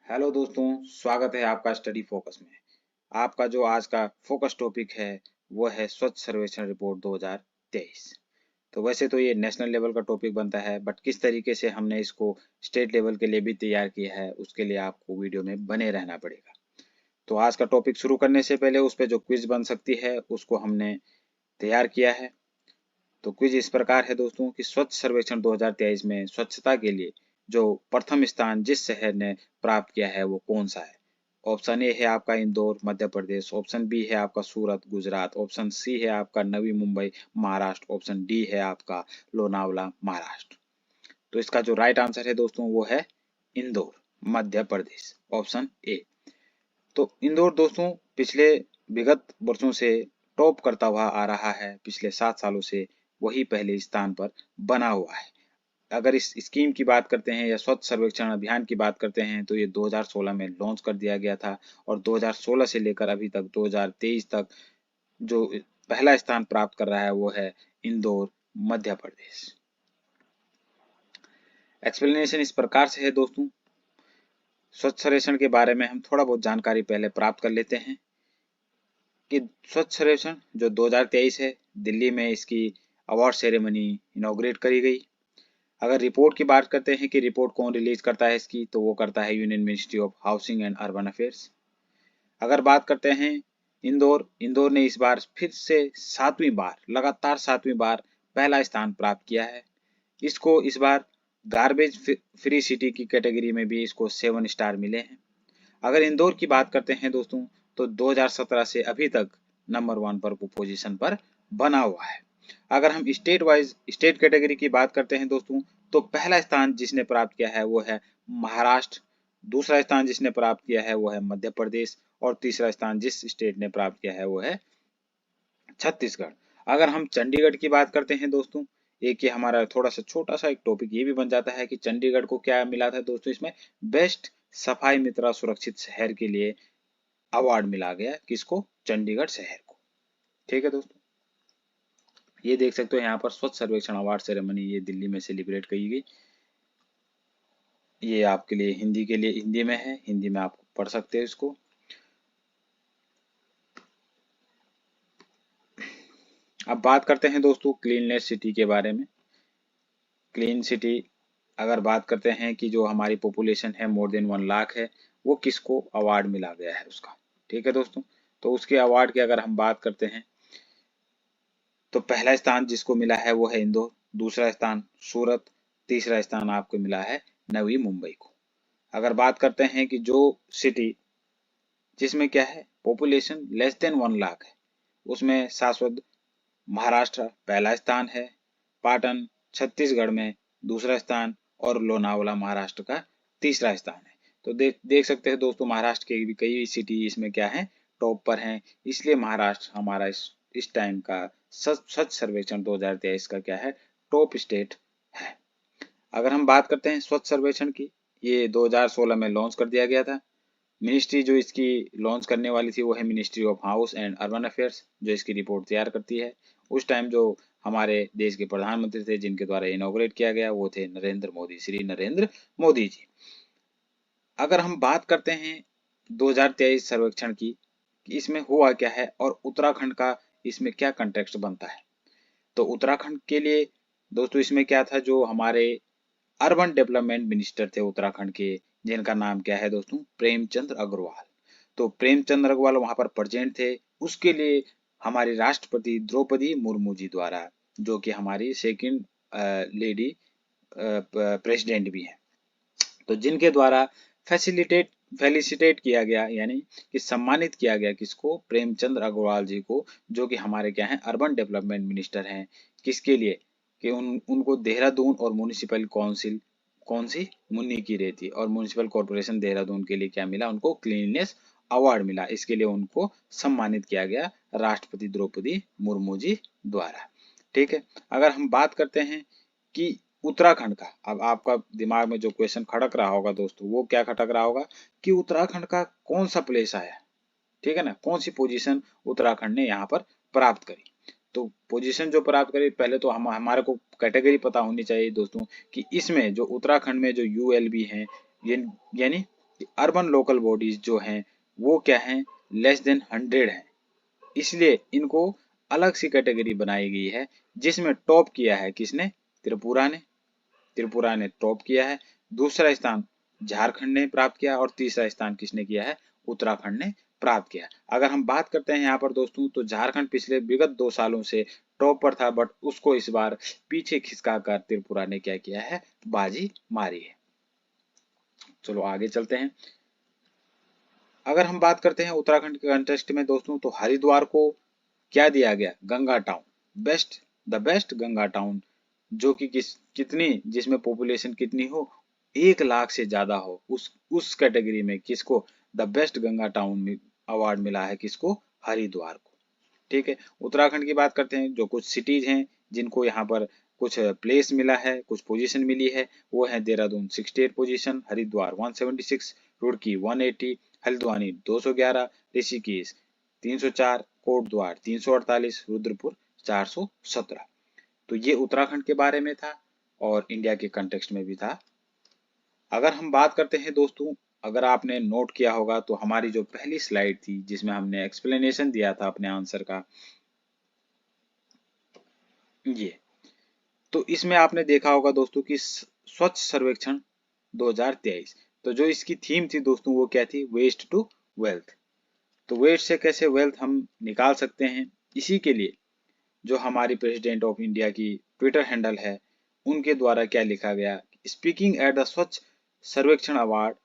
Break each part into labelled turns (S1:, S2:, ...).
S1: Hello दोस्तों, स्वागत है आपका स्टडी फोकस में। आपका जो आज का फोकस टॉपिक है वो है स्वच्छ सर्वेक्षण रिपोर्ट 2023। तो वैसे तो ये नेशनल लेवल का टॉपिक बनता है, बट किस तरीके से हमने इसको स्टेट लेवल के लिए भी तैयार किया है उसके लिए आपको वीडियो में बने रहना पड़ेगा। तो आज का टॉपिक शुरू करने से पहले उस पर जो क्विज बन सकती है उसको हमने तैयार किया है। तो क्विज इस प्रकार है दोस्तों कि स्वच्छ सर्वेक्षण 2023 में स्वच्छता के लिए जो प्रथम स्थान जिस शहर ने प्राप्त किया है वो कौन सा है। ऑप्शन ए है आपका इंदौर मध्य प्रदेश, ऑप्शन बी है आपका सूरत गुजरात, ऑप्शन सी है आपका नवी मुंबई महाराष्ट्र, ऑप्शन डी है आपका लोनावला महाराष्ट्र। तो इसका जो राइट आंसर है दोस्तों वो है इंदौर मध्य प्रदेश, ऑप्शन ए। तो इंदौर दोस्तों पिछले विगत वर्षों से टॉप करता हुआ आ रहा है, पिछले 7 सालों से वही पहले स्थान पर बना हुआ है। अगर इस स्कीम की बात करते हैं या स्वच्छ सर्वेक्षण अभियान की बात करते हैं तो ये 2016 में लॉन्च कर दिया गया था और 2016 से लेकर अभी तक 2023 तक जो पहला स्थान प्राप्त कर रहा है वो है इंदौर मध्य प्रदेश। एक्सप्लेनेशन इस प्रकार से है दोस्तों। स्वच्छ सर्वेक्षण के बारे में हम थोड़ा बहुत जानकारी पहले प्राप्त कर लेते हैं कि स्वच्छ सर्वेक्षण जो 2023 है, दिल्ली में इसकी अवार्ड सेरेमनी इनॉग्रेट करी गई। अगर रिपोर्ट की बात करते हैं कि रिपोर्ट कौन रिलीज करता है इसकी, तो वो करता है union ministry of housing and urban affairs. अगर बात करते हैं इंदौर ने इस बार फिर से लगातार सातवीं बार पहला स्थान प्राप्त किया है। इसको इस बार गार्बेज फ्री सिटी की कैटेगरी में भी इसको 7 स्टार मिले हैं। अगर इंदौर की बात करते हैं दोस्तों तो 2017 से अभी तक नंबर 1 पर पोजीशन पर बना हुआ है। अगर हम स्टेट कैटेगरी की बात करते हैं दोस्तों तो पहला स्थान जिसने प्राप्त किया है वो है महाराष्ट्र, दूसरा स्थान जिसने प्राप्त किया है वो है मध्य प्रदेश और तीसरा स्थान जिस स्टेट ने प्राप्त किया है वो है छत्तीसगढ़। अगर हम चंडीगढ़ की बात करते हैं दोस्तों, एक ये हमारा थोड़ा सा छोटा सा एक टॉपिक ये भी बन जाता है कि चंडीगढ़ को क्या मिला था दोस्तों, इसमें बेस्ट सफाई मित्रा सुरक्षित शहर के लिए अवार्ड मिला गया। किसको? चंडीगढ़ शहर को। ठीक है दोस्तों, ये देख सकते हो यहाँ पर स्वच्छ सर्वेक्षण अवार्ड सेरेमनी ये दिल्ली में सेलिब्रेट की गई। ये आपके लिए हिंदी के लिए हिंदी में है, हिंदी में आप पढ़ सकते हो इसको। अब बात करते हैं दोस्तों क्लीननेस सिटी के बारे में। क्लीन सिटी अगर बात करते हैं कि जो हमारी पॉपुलेशन है मोर देन 1 लाख है, वो किसको अवार्ड मिला गया है उसका। ठीक है दोस्तों, तो उसके अवार्ड की अगर हम बात करते हैं तो पहला स्थान जिसको मिला है वो है इंदौर, दूसरा स्थान सूरत, तीसरा स्थान आपको मिला है नवी मुंबई को। अगर बात करते हैं कि जो सिटी जिसमें क्या है पॉपुलेशन लेस देन 1 लाख है, उसमें शाश्वत महाराष्ट्र पहला स्थान है, पाटन छत्तीसगढ़ में दूसरा स्थान और लोनावला महाराष्ट्र का तीसरा स्थान है। तो देख सकते हैं दोस्तों महाराष्ट्र के भी कई सिटी इसमें क्या है टॉप पर हैं, इसलिए महाराष्ट्र हमारा इस टाइम का स्वच्छ सर्वेक्षण 2023 का क्या है टॉप स्टेट है। अगर हम बात करते हैं स्वच्छ सर्वेक्षण की, ये 2016 में लॉन्च कर दिया गया था। मिनिस्ट्री जो इसकी लॉन्च करने वाली थी वो है ministry of house and urban affairs, जो इसकी रिपोर्ट तैयार करती है। उस टाइम जो हमारे देश के प्रधानमंत्री थे जिनके द्वारा इनॉग्रेट किया गया वो थे नरेंद्र मोदी, श्री नरेंद्र मोदी जी। अगर हम बात करते हैं 2023 सर्वेक्षण की कि इसमें हुआ क्या है और उत्तराखंड का इसमें क्या कंटेक्स्ट बनता है, तो उत्तराखंड के लिए दोस्तों इसमें क्या था, जो हमारे अर्बन डेवलपमेंट मिनिस्टर थे उत्तराखंड के, जिनका नाम क्या है दोस्तों प्रेमचंद अग्रवाल। तो प्रेमचंद अग्रवाल वहां पर प्रेजेंट थे, उसके लिए हमारी राष्ट्रपति द्रौपदी मुर्मू जी द्वारा, जो कि हमारी सेकंड लेडी प्रेसिडेंट भी हैं, तो जिनके द्वारा फेलिसिटेट किया गया, यानी कि सम्मानित किया गया किसको, प्रेमचंद अग्रवाल जी को, जो कि हमारे क्या हैं अर्बन डेवलपमेंट मिनिस्टर हैं। किसके लिए कि उनको देहरादून और म्यूनिसिपल काउंसिल कौन सी मुन्नी की रहती और म्यूनिसिपल कॉर्पोरेशन देहरादून के लिए क्या मिला, उनको क्लीननेस अवार्ड मिला। इसके लिए उनको सम्मानित किया गया राष्ट्रपति द्रौपदी मुर्मू जी द्वारा। ठीक है, अगर हम बात करते हैं कि उत्तराखंड का, अब आपका दिमाग में जो क्वेश्चन खटक रहा होगा दोस्तों वो क्या खटक रहा होगा कि उत्तराखंड का कौन सा प्लेस आया। ठीक है ना, कौन सी पोजीशन उत्तराखंड ने यहाँ पर प्राप्त करी। तो पोजीशन जो प्राप्त करी, पहले तो हम हमारे को कैटेगरी पता होनी चाहिए दोस्तों कि इसमें जो उत्तराखंड में जो यूएलबी हैं, यानी अर्बन लोकल बॉडीज जो हैं वो क्या हैं, लेस देन 100 हैं, इसलिए इनको अलग सी कैटेगरी बनाई गई है, जिसमें टॉप किया है किसने, त्रिपुरा ने टॉप किया है, दूसरा स्थान झारखंड ने प्राप्त किया और तीसरा स्थान किसने किया है, उत्तराखंड ने प्राप्त किया। अगर हम बात करते हैं यहाँ पर दोस्तों, तो झारखंड पिछले विगत 2 सालों से टॉप पर था, बट उसको इस बार पीछे खिसका कर त्रिपुरा ने क्या किया है, बाजी मारी है। चलो आगे चलते हैं। अगर हम बात करते हैं उत्तराखंड के कंटेस्ट में दोस्तों, तो हरिद्वार को क्या दिया गया, Ganga town, the best Ganga town, जो कि कितनी, जिसमें पॉपुलेशन कितनी हो, 1 लाख से ज्यादा हो, उस कैटेगरी में किसको द बेस्ट गंगा टाउन में अवार्ड मिला है, किसको, हरिद्वार को। ठीक है, उत्तराखंड की बात करते हैं, जो कुछ सिटीज हैं जिनको यहाँ पर कुछ प्लेस मिला है, कुछ पोजीशन मिली है, वो है देहरादून 68 पोजीशन, हरिद्वार 176, रुड़की 180, हल्द्वानी 211, ऋषिकेश 304, कोटद्वार 348, रुद्रपुर 417। तो ये उत्तराखंड के बारे में था और इंडिया के कंटेक्स्ट में भी था। अगर हम बात करते हैं दोस्तों, अगर आपने नोट किया होगा तो हमारी जो पहली स्लाइड थी जिसमें हमने एक्सप्लेनेशन दिया था अपने आंसर का, ये तो इसमें आपने देखा होगा दोस्तों कि स्वच्छ सर्वेक्षण 2023, तो जो इसकी थीम थी दोस्तों वो क्या थी, वेस्ट टू वेल्थ। तो वेस्ट से कैसे वेल्थ हम निकाल सकते हैं, इसी के लिए जो हमारी प्रेसिडेंट ऑफ इंडिया की ट्विटर हैंडल है, उनके द्वारा क्या लिखा गया, speaking at the Swachh Sarvekshan award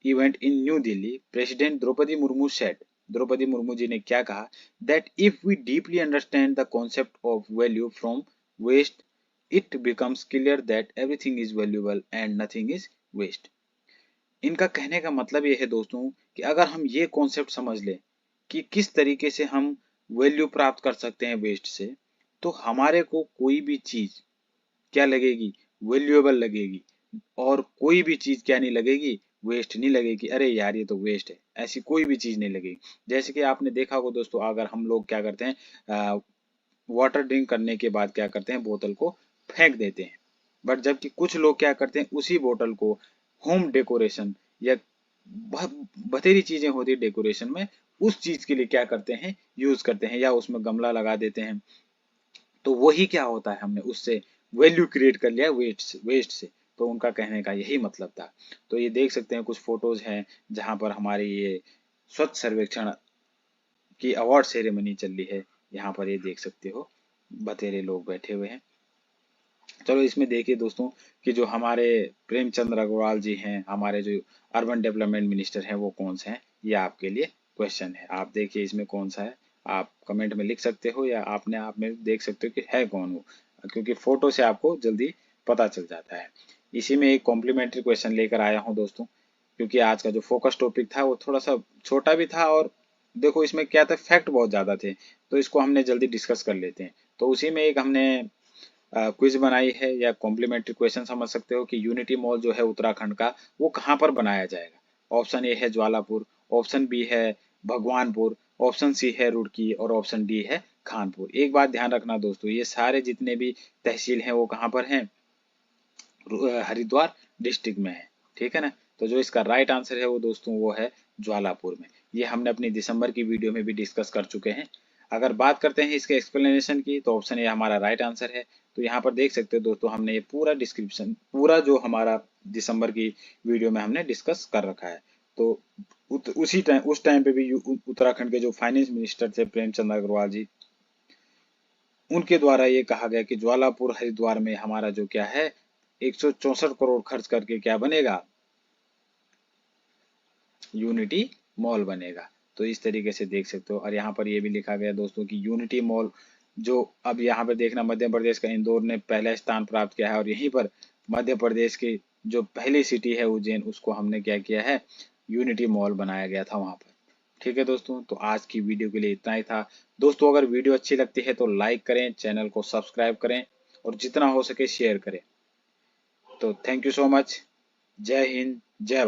S1: event in New Delhi, president Droupadi Murmu said, Droupadi Murmu ji ने क्या कहा, that if we deeply understand the concept of value from waste, it becomes clear that everything is valuable and nothing is waste. इनका कहने का मतलब ये है दोस्तों कि अगर हम ये कॉन्सेप्ट समझ लें कि किस तरीके से हम वैल्यू प्राप्त कर सकते हैं वेस्ट से, तो हमारे को कोई भी चीज क्या लगेगी, वैल्यूएबल लगेगी, और कोई भी चीज क्या नहीं लगेगी, वेस्ट नहीं लगेगी, अरे यार ये तो वेस्ट है, ऐसी कोई भी चीज नहीं लगेगी। जैसे कि आपने देखा होगा दोस्तों, अगर हम लोग क्या करते हैं, वाटर ड्रिंक करने के बाद क्या करते हैं, बोतल को फेंक देते हैं, बट जबकि कुछ लोग क्या करते हैं, उसी बोतल को होम डेकोरेशन या बथेरी चीजें होती है डेकोरेशन में, उस चीज के लिए क्या करते हैं, यूज करते हैं, या उसमें गमला लगा देते हैं। तो वही क्या होता है, हमने उससे वैल्यू क्रिएट कर लिया वेस्ट से। तो उनका कहने का यही मतलब था। तो ये देख सकते हैं कुछ फोटोज हैं जहां पर हमारी ये स्वच्छ सर्वेक्षण की अवार्ड सेरेमनी चल रही है, यहाँ पर ये देख सकते हो बतेरे लोग बैठे हुए हैं। चलो इसमें देखिए दोस्तों कि जो हमारे प्रेमचंद अग्रवाल जी हैं, हमारे जो अर्बन डेवलपमेंट मिनिस्टर हैं, वो कौन से हैं, ये आपके लिए क्वेश्चन है। आप देखिए इसमें कौन सा है, आप कमेंट में लिख सकते हो या आपने आप में देख सकते हो कि है कौन वो, क्योंकि फोटो से आपको जल्दी पता चल जाता है। इसी में एक कॉम्प्लीमेंट्री क्वेश्चन लेकर आया हूँ दोस्तों, क्योंकि आज का जो फोकस टॉपिक था वो थोड़ा सा छोटा भी था, और देखो इसमें क्या था, फैक्ट बहुत ज्यादा थे, तो इसको हमने जल्दी डिस्कस कर लेते हैं। तो उसी में एक हमने क्विज बनाई है, या कॉम्प्लीमेंट्री क्वेश्चन समझ सकते हो कि यूनिटी मॉल जो है उत्तराखंड का, वो कहाँ पर बनाया जाएगा। ऑप्शन ए है ज्वालापुर, ऑप्शन बी है भगवानपुर, ऑप्शन सी है रुड़की और ऑप्शन डी है खानपुर। एक बात ध्यान रखना दोस्तों, ये सारे जितने भी तहसील हैं वो कहाँ पर हैं, हरिद्वार डिस्ट्रिक्ट में है, ठीक है ना। तो जो इसका राइट आंसर है वो दोस्तों वो है ज्वालापुर में। ये हमने अपनी दिसंबर की वीडियो में भी डिस्कस कर चुके हैं। अगर बात करते हैं इसके एक्सप्लेनेशन की, तो ऑप्शन ए हमारा राइट आंसर है। तो यहाँ पर देख सकते हो दोस्तों, हमने ये पूरा डिस्क्रिप्शन, पूरा जो हमारा दिसंबर की वीडियो में हमने डिस्कस कर रखा है। तो उस टाइम पे भी उत्तराखंड के जो फाइनेंस मिनिस्टर थे प्रेमचंद अग्रवाल जी, उनके द्वारा ये कहा गया कि ज्वालापुर हरिद्वार में हमारा जो क्या है, 164 करोड़ खर्च करके क्या बनेगा, यूनिटी मॉल बनेगा। तो इस तरीके से देख सकते हो। और यहाँ पर ये भी लिखा गया दोस्तों कि यूनिटी मॉल जो, अब यहाँ पे देखना, मध्य प्रदेश का इंदौर ने पहला स्थान प्राप्त किया है, और यहीं पर मध्य प्रदेश की जो पहली सिटी है उज्जैन, उसको हमने क्या किया है, यूनिटी मॉल बनाया गया था वहां पर। ठीक है दोस्तों, तो आज की वीडियो के लिए इतना ही था दोस्तों। अगर वीडियो अच्छी लगती है तो लाइक करें, चैनल को सब्सक्राइब करें, और जितना हो सके शेयर करें। तो थैंक यू सो मच। जय हिंद, जय